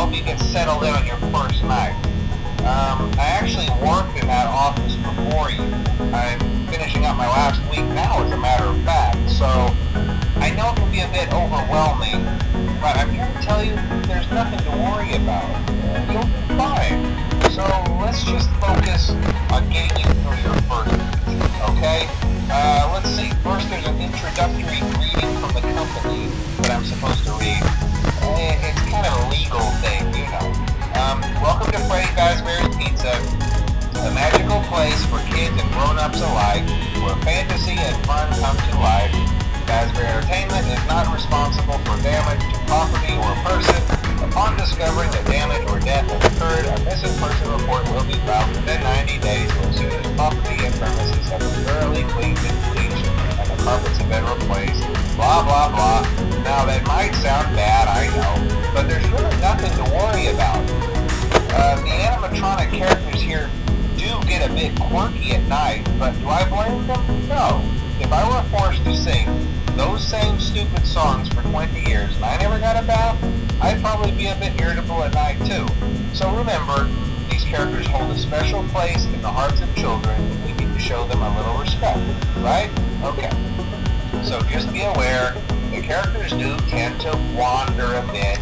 help you get settled in on your first night. I actually worked in that office before you. I'm finishing up my last week now, as a matter of fact, so I know it can be a bit overwhelming, but I'm here to tell you there's nothing to worry about. You'll be fine. So let's just focus on getting you through your first week, okay? Let's see. First, there's an introductory greeting from the company that I'm supposed to read. It's kind of a legal thing, you know. Welcome to Freddy Fazbear's Pizza, a magical place for kids and grown-ups alike, where fantasy and fun come to life. Fazbear Entertainment is not responsible for damage to property or person. Upon discovering that damage or death has occurred, a missing person report will be filed within 90 days or as soon as property and premises have been thoroughly cleaned and bleached and the carpets have been replaced. Blah, blah, blah. Now, that might sound bad, I know, but there's really nothing to worry about. The animatronic characters here do get a bit quirky at night, but do I blame them? No. If I were forced to sing those same stupid songs for 20 years and I never got a bath, I'd probably be a bit irritable at night too. So remember, these characters hold a special place in the hearts of children and we need to show them a little respect, right? Okay. So just be aware, the characters do tend to wander a bit.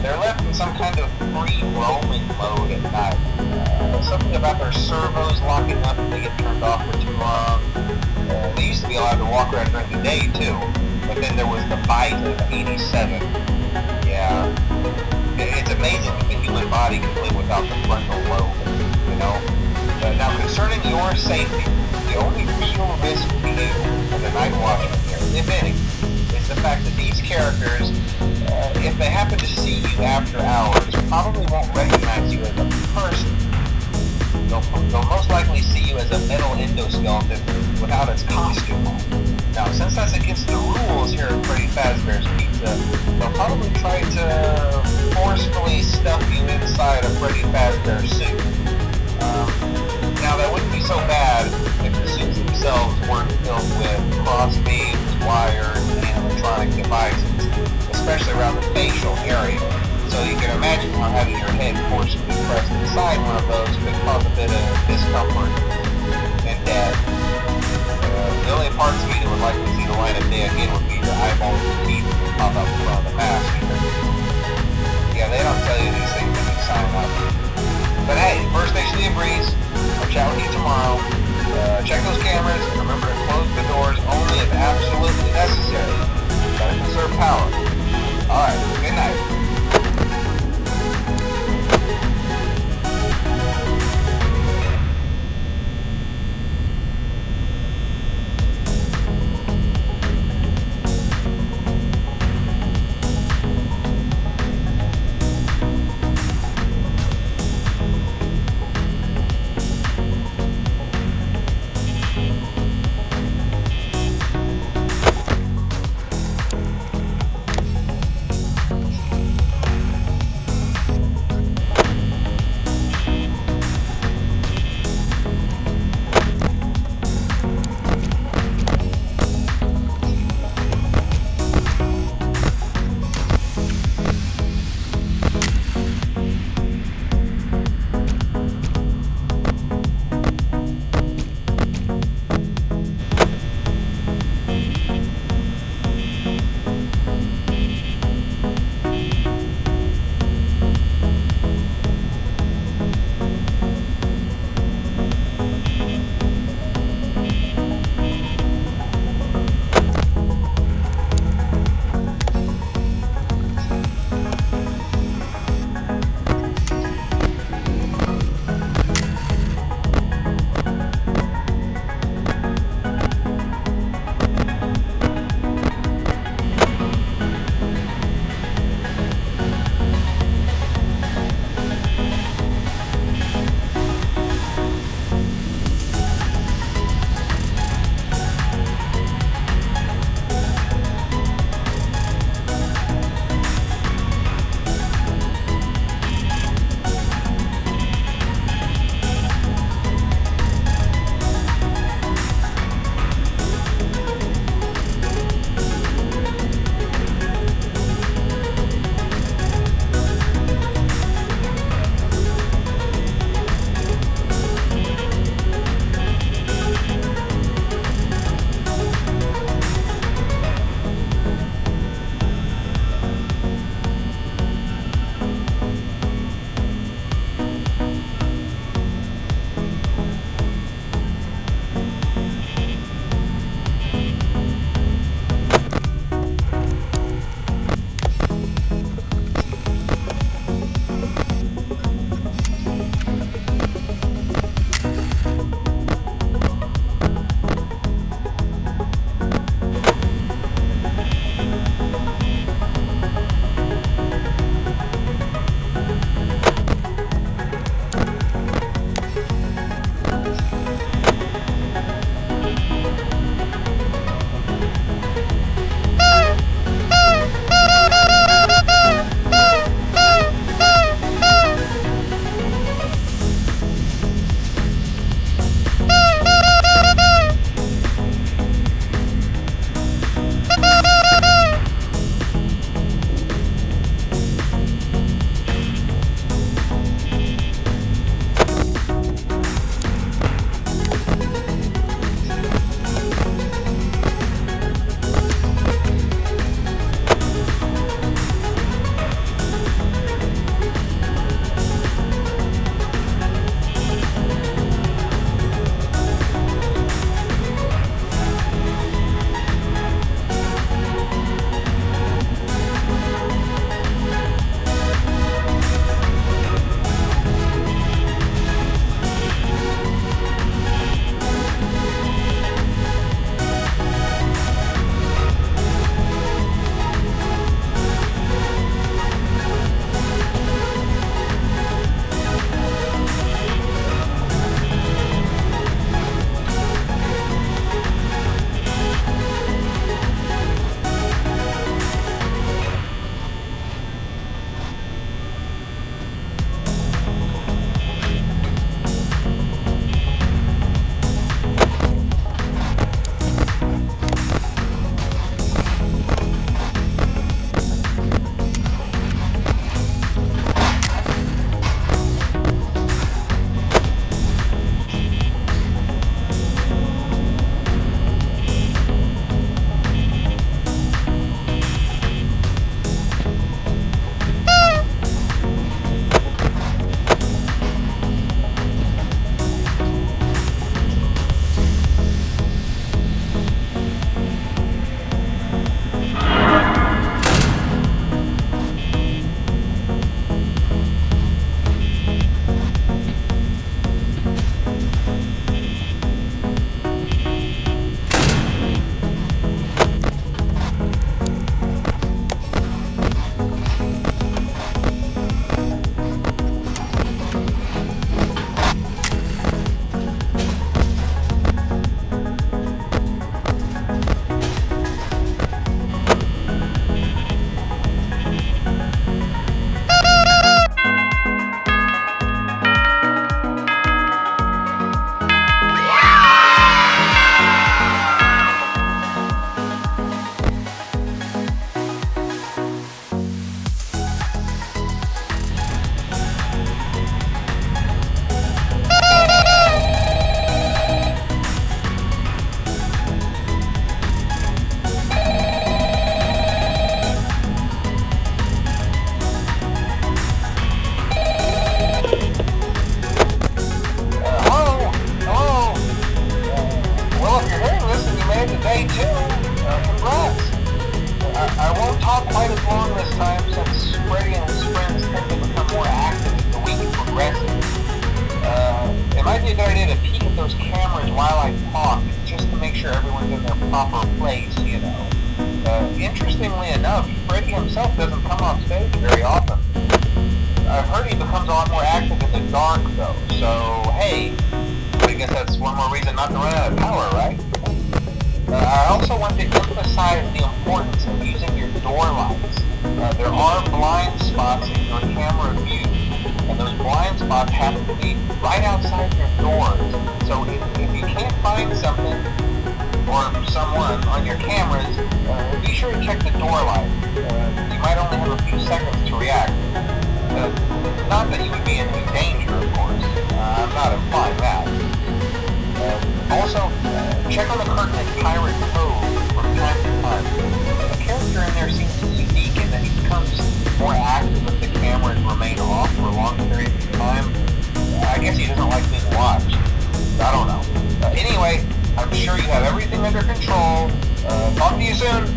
They're left in some kind of free roaming mode at night. Something about their servos locking up if they get turned off for too long. They used to be allowed to walk around during the day too, but then there was the bite of 87. Yeah, it's amazing that the human body can live without the frontal lobe, you know? Now concerning your safety, the only real risk to you as a night watchman here, if any, is the fact that these characters, if they happen to see you after hours, probably won't recognize you as a person. They'll most likely see you as a metal endoskeleton without its costume on. Now, since that's against the rules here at Freddy Fazbear's Pizza, they'll probably try to forcefully stuff you inside a Freddy Fazbear suit. Now, that wouldn't be so bad if the suits themselves weren't filled with crossbeams, wires, and animatronic devices, especially around the facial area. So you can imagine how having your head forcibly pressed inside one of those could cause a bit of discomfort and death. The only parts of you that would likely see the light of day again would be your eyeballs and teeth that pop up in front of the mask. Yeah, they don't tell you these things when you sign up. But hey, First Station of the Breeze, I'll chat with you tomorrow. Check those cameras and remember to close the doors only if absolutely necessary. Gotta conserve power. Alright, good night. cameras while I talk, just to make sure everyone's in their proper place, you know. Interestingly enough, Freddy himself doesn't come off stage very often. I've heard he becomes a lot more active in the dark, though, so hey, I guess that's one more reason not to run out of power, right? I also want to emphasize the importance of using your door lights. There are blind spots in your camera view, and those blind spots happen to be right outside your doors. So if you can't find something or someone on your cameras, be sure to check the door light. You might only have a few seconds to react. Not that you would be in any danger, of course. I'm not implying that. Also, check on the curtain at Pirate Cove from time to time. The character in there seems unique in that he becomes more active if the cameras remain off for long periods of time. I guess he doesn't like being watched. I don't know. Anyway, I'm sure you have everything under control. Talk to you soon.